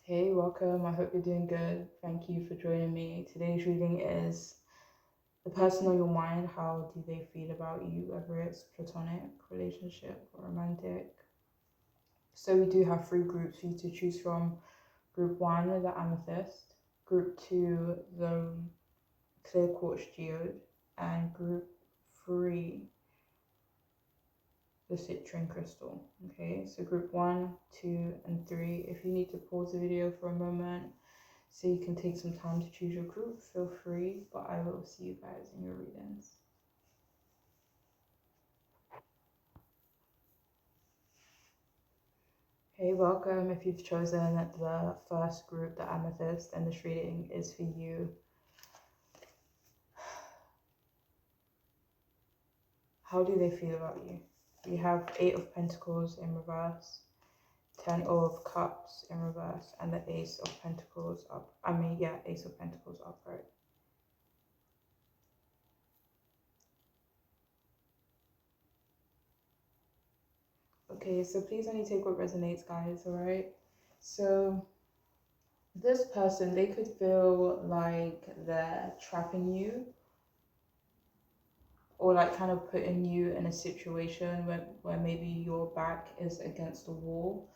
Hey, welcome. I hope you're doing good. Thank you for joining me. Today's reading is the person on your mind. How do they feel about you, whether it's platonic, relationship, or romantic? So, we do have three groups for you to choose from. Group one, the amethyst. Group two, the clear quartz geode. And group three, the citrine crystal. Okay, so group one, two, and three. If you need to pause the video for a moment so you can take some time to choose your group, feel free, but I will see you guys in your readings. Hey, welcome. If you've chosen the first group, the amethyst, and this reading is for you. How do they feel about you? We have 8 of Pentacles in reverse, 10 of Cups in reverse, and the Ace of Pentacles up. Ace of Pentacles upright. Okay, so please only take what resonates, guys, alright? So this person, they could feel like they're trapping you or like kind of putting you in a situation where maybe your back is against the wall.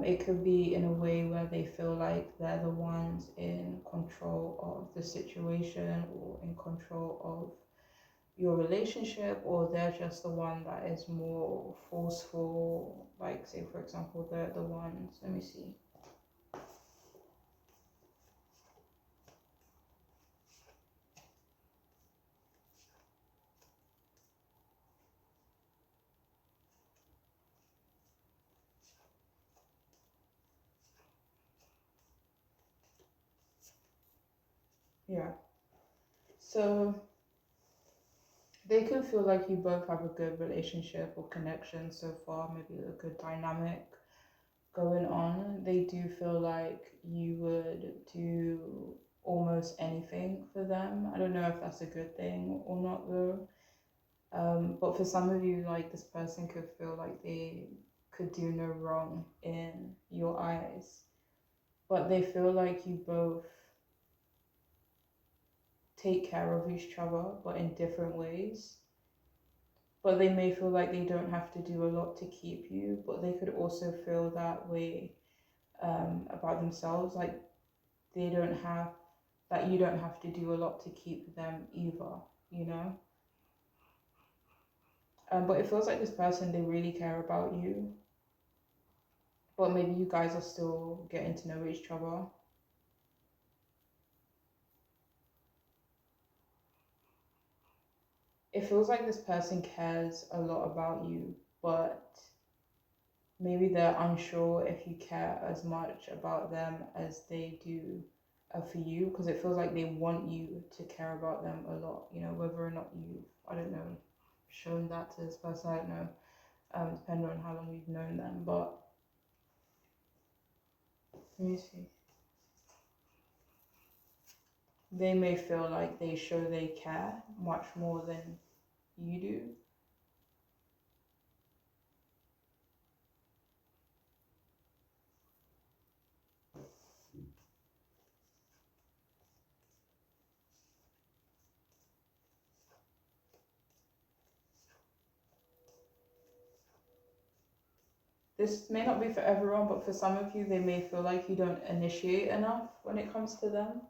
It could be in a way where they feel like they're the ones in control of the situation or in control of your relationship, or they're just the one that is more forceful. Like, say for example, they're the ones, let me see. Yeah. So they could feel like you both have a good relationship or connection so far, maybe a good dynamic going on. They do feel like you would do almost anything for them. I don't know if that's a good thing or not though. But for some of you, like, this person could feel like they could do no wrong in your eyes. But they feel like you both take care of each other, but in different ways. But they may feel like they don't have to do a lot to keep you, but they could also feel that way about themselves. Like they don't have, that you don't have to do a lot to keep them either, you know? But it feels like this person, they really care about you, but maybe you guys are still getting to know each other. It feels like this person cares a lot about you, but maybe they're unsure if you care as much about them as they do for you, because it feels like they want you to care about them a lot, you know, whether or not you, I don't know, shown that to this person, I don't know, depending on how long you've known them. But let me see. They may feel like they show they care much more than you do. This may not be for everyone, but for some of you, they may feel like you don't initiate enough when it comes to them.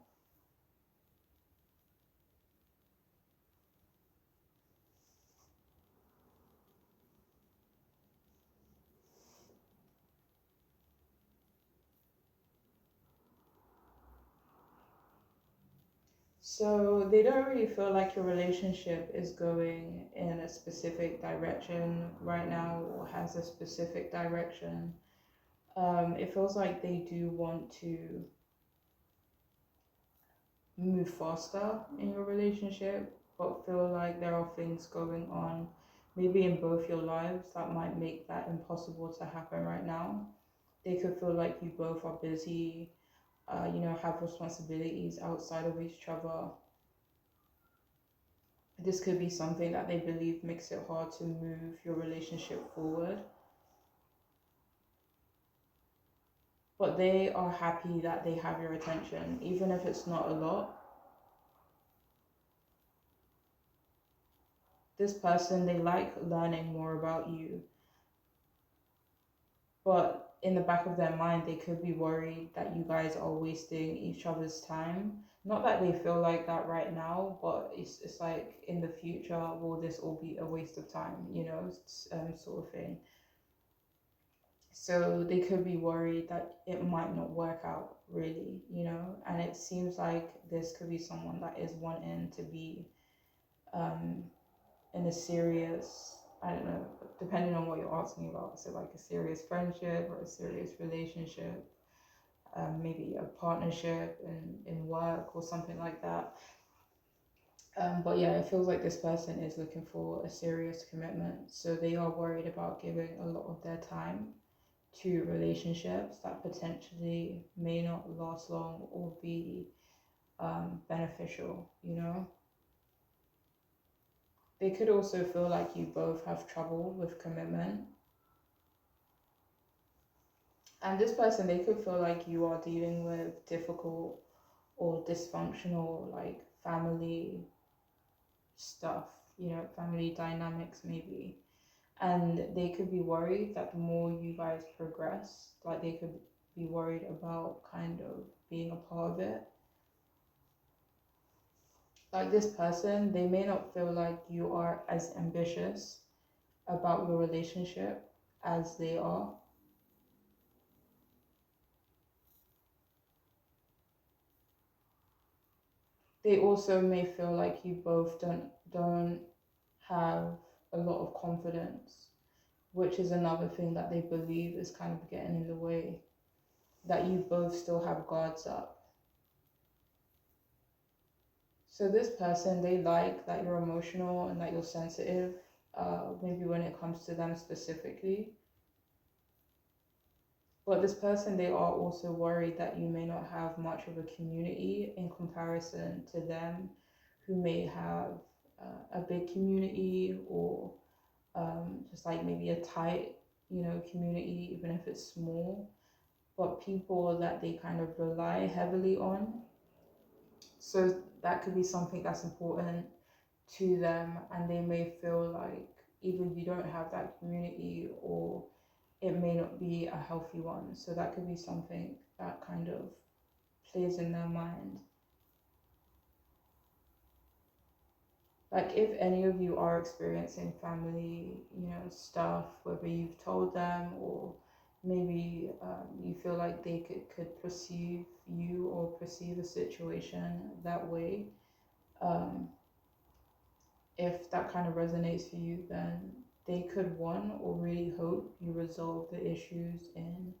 So they don't really feel like your relationship is going in a specific direction right now or has a specific direction. It feels like they do want to move faster in your relationship, but feel like there are things going on maybe in both your lives that might make that impossible to happen right now. They could feel like you both are busy, have responsibilities outside of each other. This could be something that they believe makes it hard to move your relationship forward. but they are happy that they have your attention, even if it's not a lot. This person, they like learning more about you, but in the back of their mind, they could be worried that you guys are wasting each other's time. Not that they feel like that right now, but it's like in the future, will this all be a waste of time, sort of thing. So they could be worried that it might not work out really, and it seems like this could be someone that is wanting to be um, in a serious, I don't know, depending on what you're asking about, so like a serious friendship or a serious relationship, maybe a partnership in work or something like that. But yeah, it feels like this person is looking for a serious commitment. So they are worried about giving a lot of their time to relationships that potentially may not last long or be beneficial, They could also feel like you both have trouble with commitment. And this person, they could feel like you are dealing with difficult or dysfunctional, like family stuff, family dynamics maybe. And they could be worried that the more you guys progress, like they could be worried about kind of being a part of it. Like this person, they may not feel like you are as ambitious about your relationship as they are. They also may feel like you both don't have a lot of confidence, which is another thing that they believe is kind of getting in the way, that you both still have guards up. So this person, they like that you're emotional and that you're sensitive, maybe when it comes to them specifically. But this person, they are also worried that you may not have much of a community in comparison to them, who may have a big community, or just like maybe a tight, community, even if it's small, but people that they kind of rely heavily on. So that could be something that's important to them, and they may feel like either you don't have that community or it may not be a healthy one. So that could be something that kind of plays in their mind. Like if any of you are experiencing family, stuff, whether you've told them or maybe you feel like they could perceive you or perceive a situation that way, um, if that kind of resonates for you, then they could want or really hope you resolve the issues in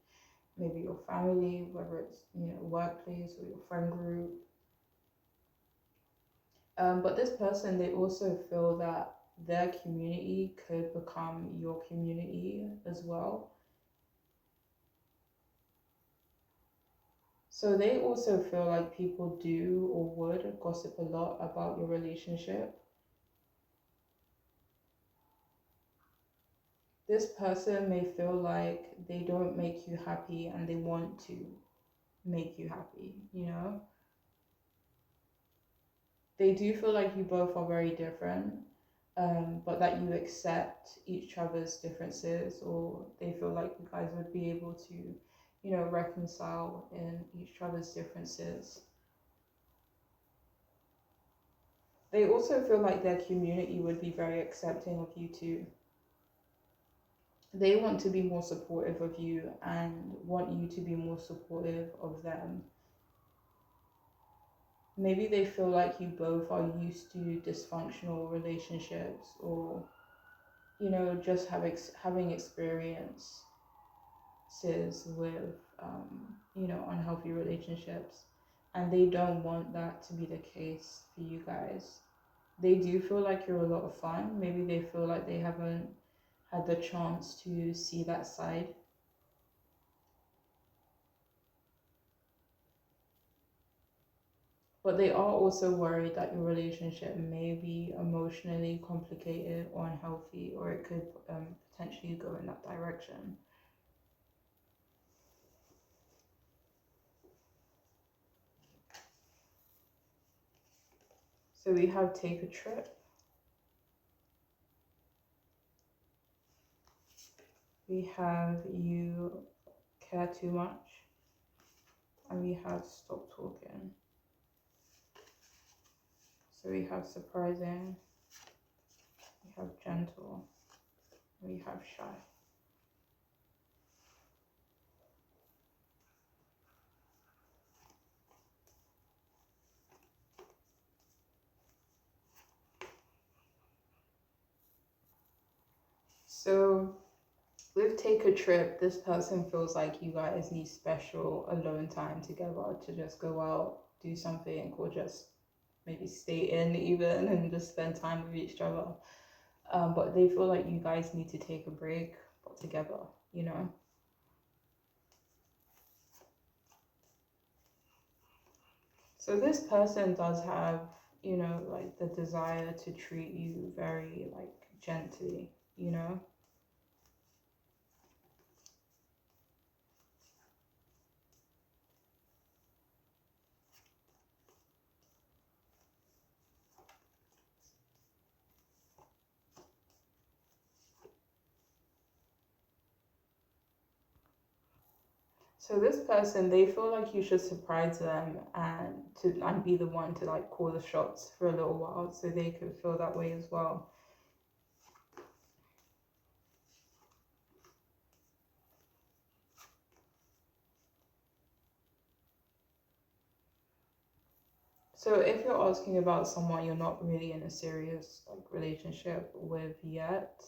maybe your family, whether it's workplace or your friend group. But this person, they also feel that their community could become your community as well. So they also feel like people do or would gossip a lot about your relationship. This person may feel like they don't make you happy and they want to make you happy, They do feel like you both are very different, but that you accept each other's differences, or they feel like you guys would be able to, reconcile in each other's differences. They also feel like their community would be very accepting of you too. They want to be more supportive of you and want you to be more supportive of them. Maybe they feel like you both are used to dysfunctional relationships, or just having experiences with unhealthy relationships, and they don't want that to be the case for you guys. They do feel like you're a lot of fun. Maybe they feel like they haven't had the chance to see that side. But they are also worried that your relationship may be emotionally complicated or unhealthy, or it could potentially go in that direction. So we have take a trip. We have you care too much. And we have stop talking. So we have surprising. We have gentle. We have shy. So with take a trip, this person feels like you guys need special alone time together to just go out, do something, or just maybe stay in even and just spend time with each other. But they feel like you guys need to take a break, but together, you know? So this person does have, you know, like the desire to treat you very like gently, you know? So this person, they feel like you should surprise them and be the one to like call the shots for a little while, so they could feel that way as well. So if you're asking about someone you're not really in a serious like relationship with yet,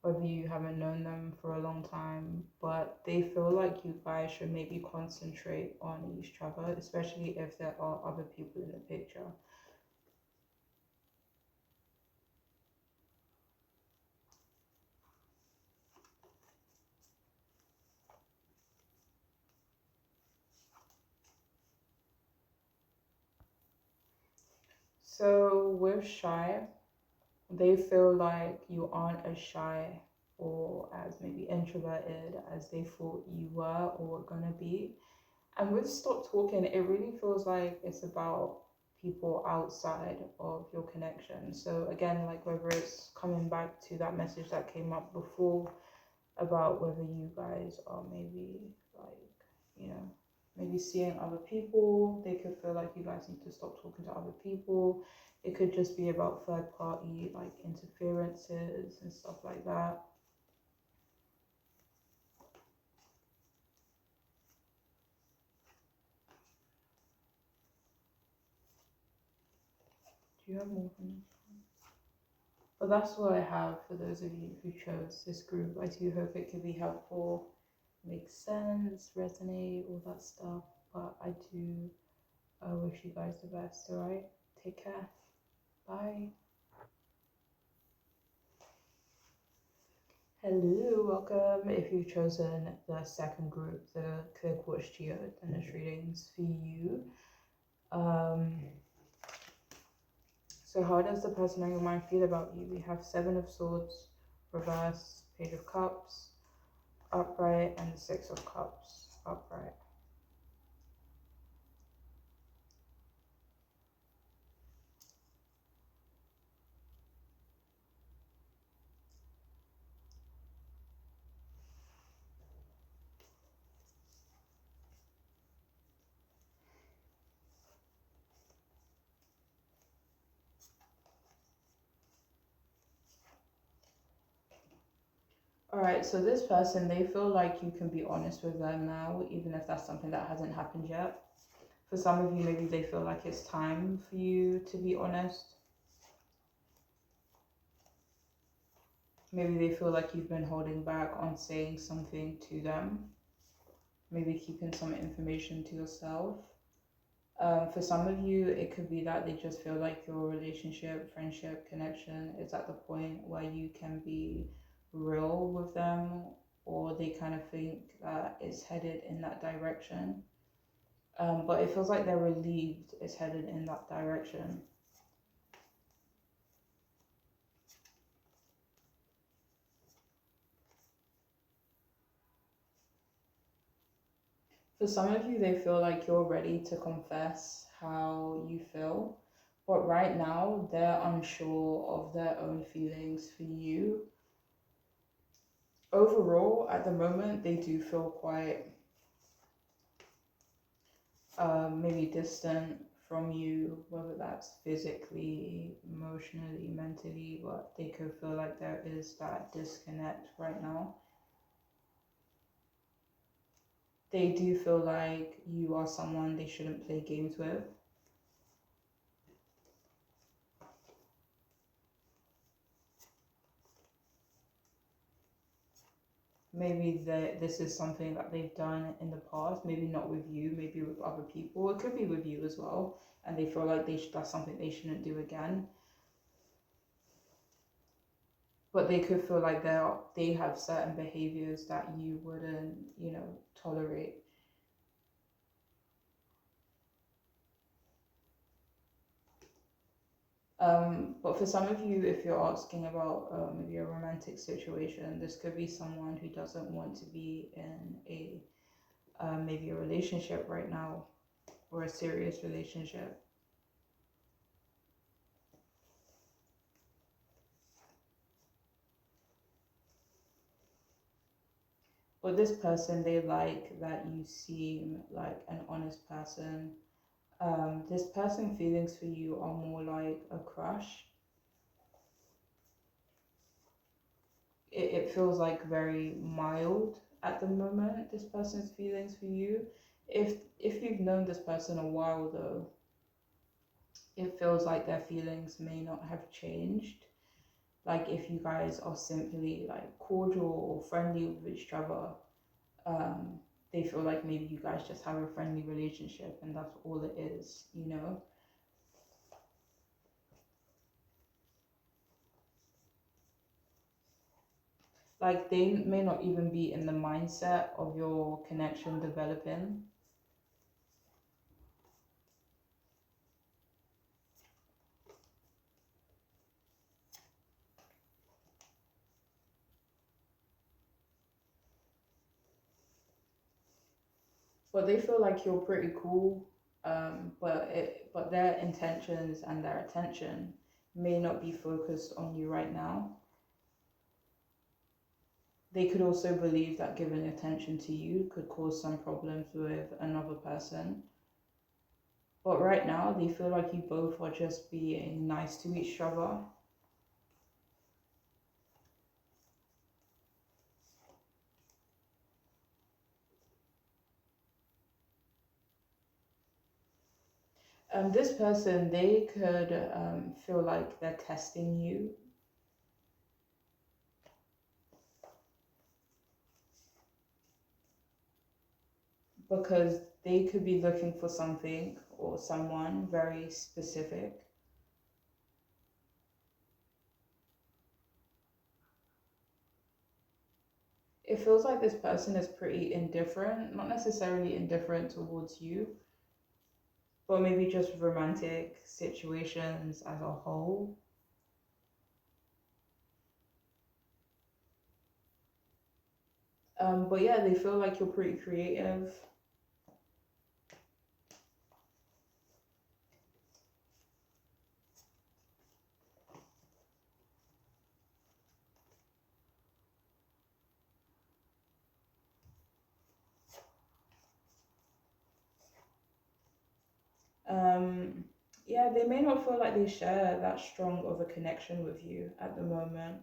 whether you haven't known them for a long time, but they feel like you guys should maybe concentrate on each other, especially if there are other people in the picture. So with shy, they feel like you aren't as shy or as maybe introverted as they thought you were or were gonna be. And with stop talking, it really feels like it's about people outside of your connection. So again, like whether it's coming back to that message that came up before about whether you guys are maybe like, you know, maybe seeing other people, they could feel like you guys need to stop talking to other people. It could just be about third party like interferences and stuff like that. Do you have more from this? But that's what I have for those of you who chose this group. I do hope it could be helpful, make sense, resonate, all that stuff. But I do wish you guys the best, alright? Take care. Bye. Hello, welcome. If you've chosen the second group, the Clear Quartz Geode, then this reading's for you. So how does the person on your mind feel about you? We have Seven of Swords, reverse, Page of Cups, upright, and the Six of Cups, upright. Alright, so this person, they feel like you can be honest with them now, even if that's something that hasn't happened yet. For some of you, maybe they feel like it's time for you to be honest. Maybe they feel like you've been holding back on saying something to them. Maybe keeping some information to yourself. For some of you, it could be that they just feel like your relationship, friendship, connection is at the point where you can be real with them, or they kind of think that it's headed in that direction. But it feels like they're relieved it's headed in that direction. For some of you, they feel like you're ready to confess how you feel, But right now, they're unsure of their own feelings for you. Overall, at the moment, they do feel quite maybe distant from you, whether that's physically, emotionally, mentally, but they could feel like there is that disconnect right now. They do feel like you are someone they shouldn't play games with. Maybe this is something that they've done in the past, maybe not with you, maybe with other people. It could be with you as well, and they feel like that's something they shouldn't do again. But they could feel like they have certain behaviors that you wouldn't, tolerate. But for some of you, if you're asking about maybe a romantic situation, this could be someone who doesn't want to be in a maybe a relationship right now, or a serious relationship. But this person, they like that you seem like an honest person. This person feelings for you are more like a crush. It feels like very mild at the moment, this person's feelings for you. If you've known this person a while though, it feels like their feelings may not have changed. Like if you guys are simply like cordial or friendly with each other, um, they feel like maybe you guys just have a friendly relationship and that's all it is. Like they may not even be in the mindset of your connection developing. But they feel like you're pretty cool. But their intentions and their attention may not be focused on you right now. They could also believe that giving attention to you could cause some problems with another person. But right now, they feel like you both are just being nice to each other. This person, they could feel like they're testing you because they could be looking for something or someone very specific. It feels like this person is pretty indifferent, not necessarily indifferent towards you, but maybe just romantic situations as a whole. But yeah, they feel like you're pretty creative. Um, yeah, they may not feel like they share that strong of a connection with you at the moment.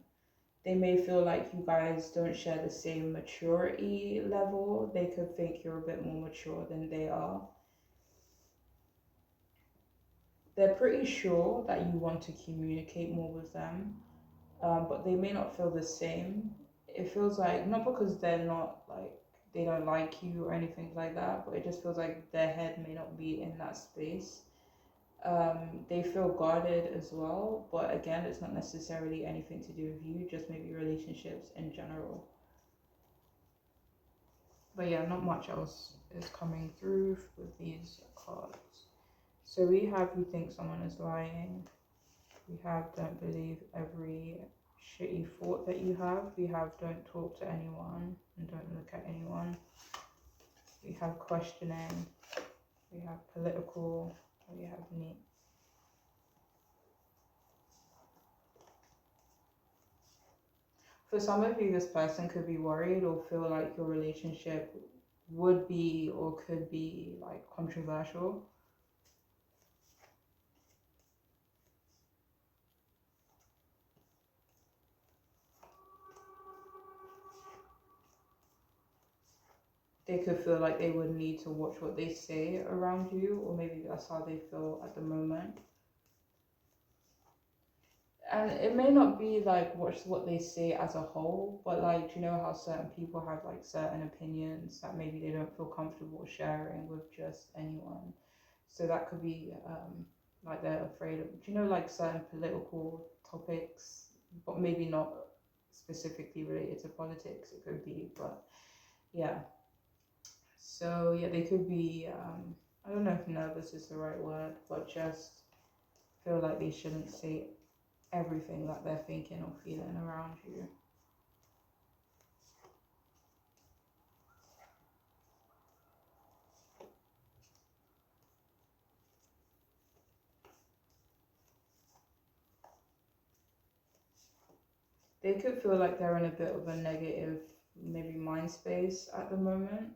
They may feel like you guys don't share the same maturity level. They could think you're a bit more mature than they are. They're pretty sure that you want to communicate more with them, but they may not feel the same. It feels like not because they're not like they don't like you or anything like that, but it just feels like their head may not be in that space. They feel guarded as well, but again, it's not necessarily anything to do with you, just maybe relationships in general. But yeah, not much else is coming through with these cards. So we have you think someone is lying. We have don't believe every shitty thought that you have. We have don't talk to anyone and don't look at anyone. We have questioning. We have political. We have neat. For some of you, this person could be worried or feel like your relationship would be or could be like controversial. They could feel like they would need to watch what they say around you, or maybe that's how they feel at the moment. And it may not be like what they say as a whole, but like, you know how certain people have like certain opinions that maybe they don't feel comfortable sharing with just anyone. So that could be like they're afraid of, you know, like certain political topics, but maybe not specifically related to politics. It could be, but yeah. So yeah, they could be. I don't know if nervous is the right word, but just feel like they shouldn't say everything that they're thinking or feeling around you. They could feel like they're in a bit of a negative, maybe mind space at the moment.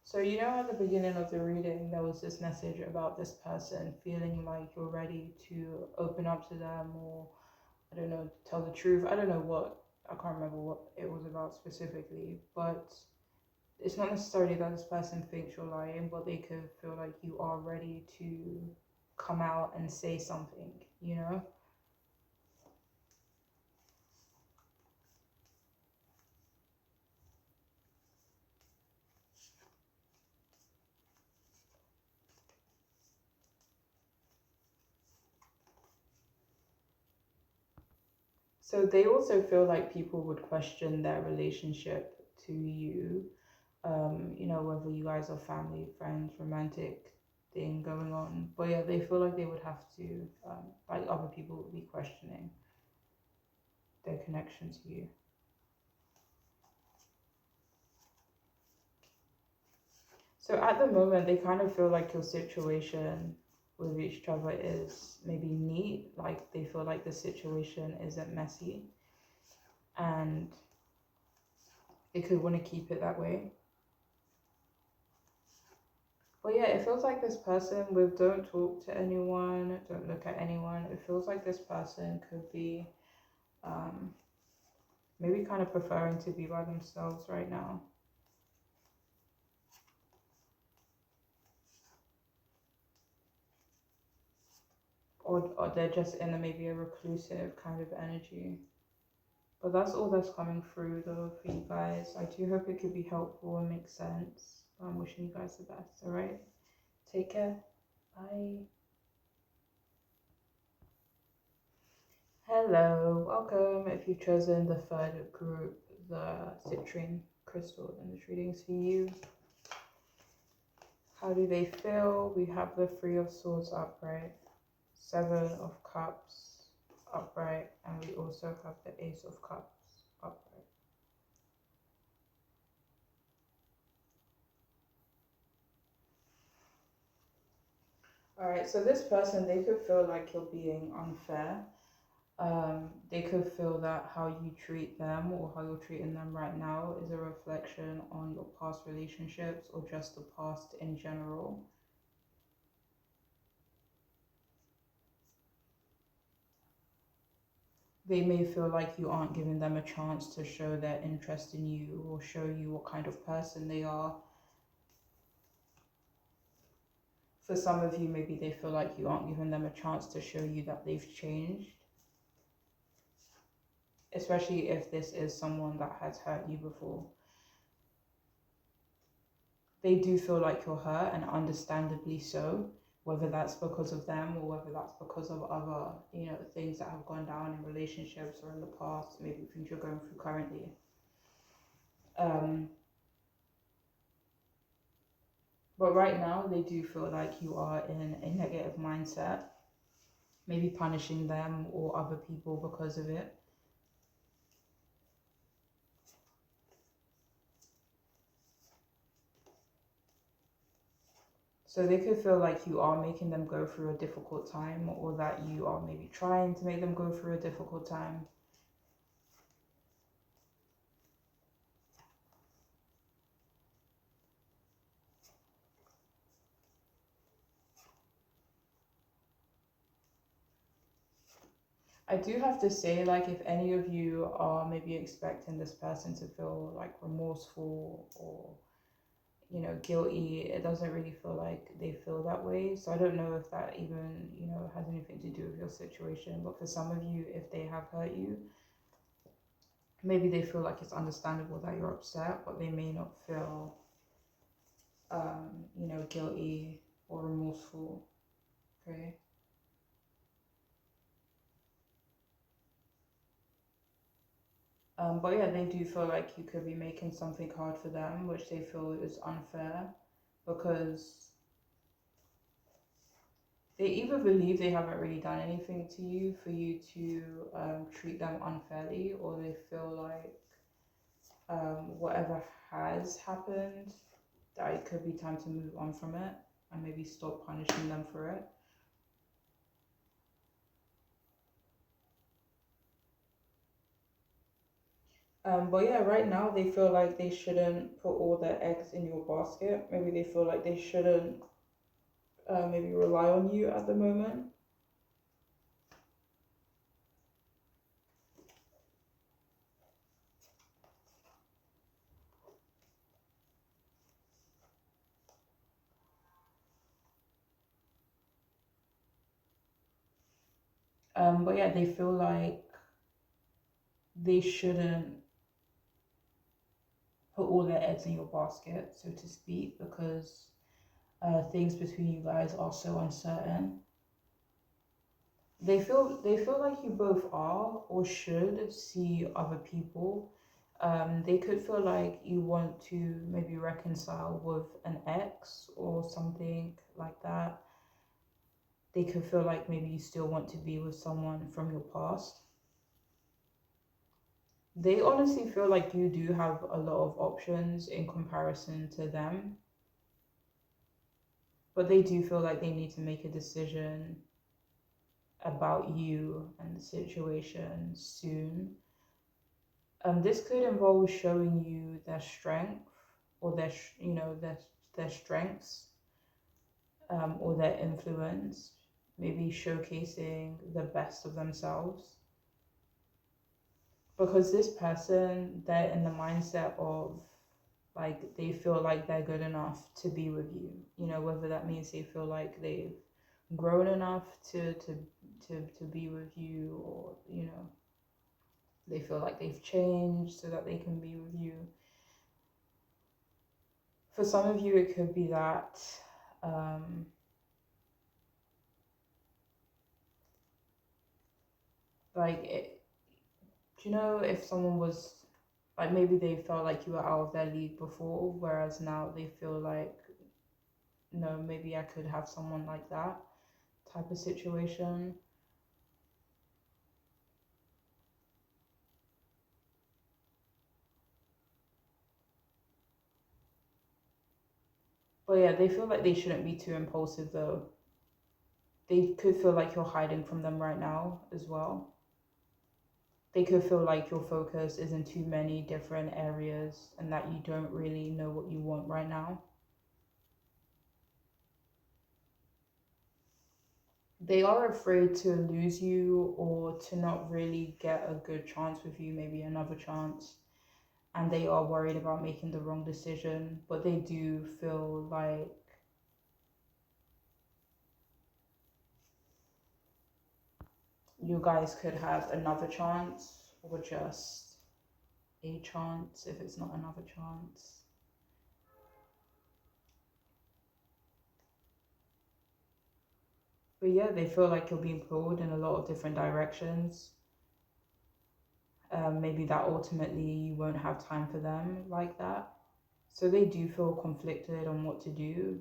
So, you know, at the beginning of the reading, there was this message about this person feeling like you're ready to open up to them, or I don't know, tell the truth. I don't know what, I can't remember what it was about specifically, but it's not necessarily that this person thinks you're lying, but they could feel like you are ready to come out and say something, you know? So they also feel like people would question their relationship to you, you know, whether you guys are family, friends, romantic thing going on. But yeah, they feel like they would have to, like other people would be questioning their connection to you. So at the moment, they kind of feel like your situation with each other is maybe neat. Like they feel like the situation isn't messy, and they could want to keep it that way. But yeah, it feels like this person with don't talk to anyone, don't look at anyone. It feels like this person could be um, maybe kind of preferring to be by themselves right now. Or they're just in a maybe a reclusive kind of energy. But that's all that's coming through though for you guys. I do hope it could be helpful and make sense. I'm wishing you guys the best, alright? Take care. Bye. Hello, welcome. If you've chosen the third group, the citrine crystal, then this reading's for you. How do they feel? We have the Three of Swords upright, Seven of Cups upright, and we also have the Ace of Cups upright. Alright, so this person, they could feel like you're being unfair. They could feel that how you treat them or how you're treating them right now is a reflection on your past relationships or just the past in general. They may feel like you aren't giving them a chance to show their interest in you or show you what kind of person they are. For some of you, maybe they feel like you aren't giving them a chance to show you that they've changed. Especially if this is someone that has hurt you before. They do feel like you're hurt, and understandably so, whether that's because of them or whether that's because of other, you know, things that have gone down in relationships or in the past, maybe things you're going through currently. But right now, they do feel like you are in a negative mindset, maybe punishing them or other people because of it. So they could feel like you are making them go through a difficult time, or that you are maybe trying to make them go through a difficult time. I do have to say, like, if any of you are maybe expecting this person to feel like remorseful or, guilty, it doesn't really feel like they feel that way. So I don't know if that even, has anything to do with your situation. But for some of you, if they have hurt you, maybe they feel like it's understandable that you're upset, but they may not feel, guilty or remorseful. Okay. But yeah, they do feel like you could be making something hard for them, which they feel is unfair because they either believe they haven't really done anything to you for you to treat them unfairly, or they feel like whatever has happened, that it could be time to move on from it and maybe stop punishing them for it. But yeah, right now they feel like they shouldn't put all their eggs in your basket. Maybe they feel like they shouldn't maybe rely on you at the moment. But yeah, they feel like they shouldn't put all their eggs in your basket, so to speak, because things between you guys are so uncertain. They feel like you both are or should see other people. They could feel like you want to maybe reconcile with an ex or something like that. They could feel like maybe you still want to be with someone from your past. They honestly feel like you do have a lot of options in comparison to them, but they do feel like they need to make a decision about you and the situation soon. This could involve showing you their strength or their strengths, or their influence, maybe showcasing the best of themselves. Because this person, they're in the mindset of like they feel like they're good enough to be with you. Whether that means they feel like they've grown enough to be with you, or they feel like they've changed so that they can be with you. For some of you, it could be that um, like it, if someone was like, maybe they felt like you were out of their league before, whereas now they feel like, no, maybe I could have someone like that type of situation. But yeah, they feel like they shouldn't be too impulsive though. They could feel like you're hiding from them right now as well. They could feel like your focus is in too many different areas and that you don't really know what you want right now. They are afraid to lose you or to not really get a good chance with you, maybe another chance. And they are worried about making the wrong decision, but they do feel like you guys could have another chance, or just a chance if it's not another chance. But yeah, they feel like you're being pulled in a lot of different directions. Maybe that ultimately you won't have time for them like that. So they do feel conflicted on what to do.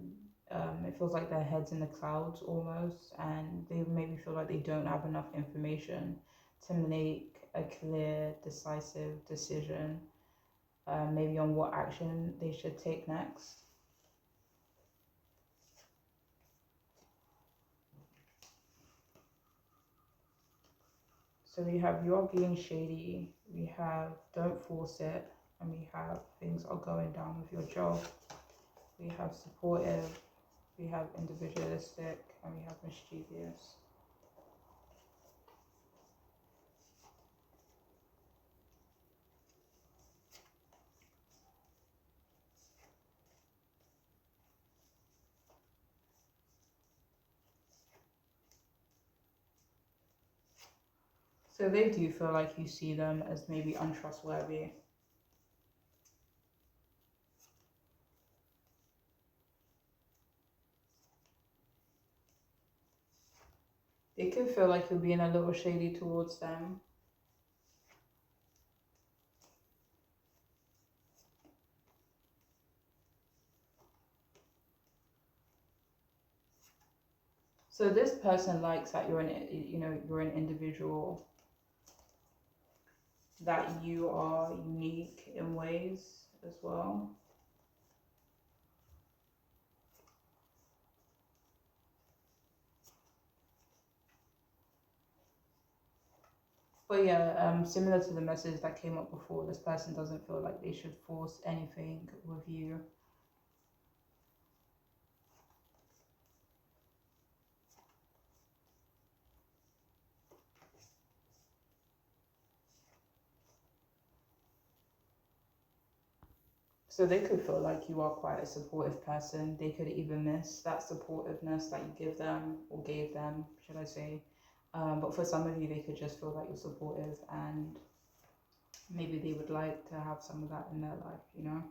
It feels like their head's in the clouds almost, and they maybe feel like they don't have enough information to make a clear, decisive decision, maybe on what action they should take next. So we have you're being shady, we have don't force it, and we have things are going down with your job. We have supportive, we have individualistic, and we have mischievous. So they do feel like you see them as maybe untrustworthy. They could feel like you're being a little shady towards them. So this person likes that you're you're an individual, that you are unique in ways as well. But yeah, similar to the message that came up before, this person doesn't feel like they should force anything with you. So they could feel like you are quite a supportive person. They could even miss that supportiveness that you give them or gave them, should I say. But for some of you, they could just feel like you're supportive and maybe they would like to have some of that in their life, you know?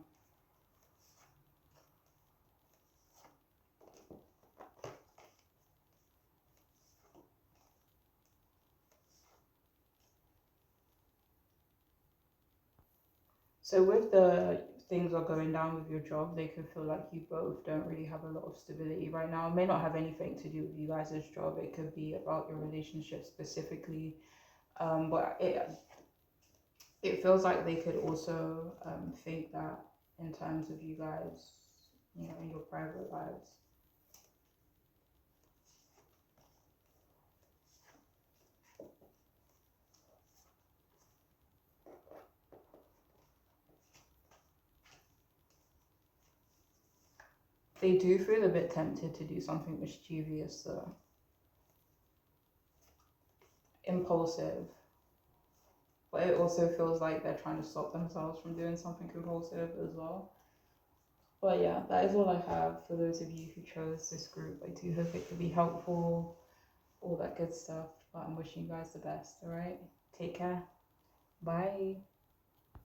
So with the things are going down with your job, they could feel like you both don't really have a lot of stability right now. It may not have anything to do with you guys' job. It could be about your relationship specifically. But it feels like they could also think that in terms of you guys, in your private lives. They do feel a bit tempted to do something mischievous, though. Impulsive. But it also feels like they're trying to stop themselves from doing something impulsive as well. But yeah, that is all I have for those of you who chose this group. I do hope it could be helpful, all that good stuff. But I'm wishing you guys the best, alright? Take care. Bye.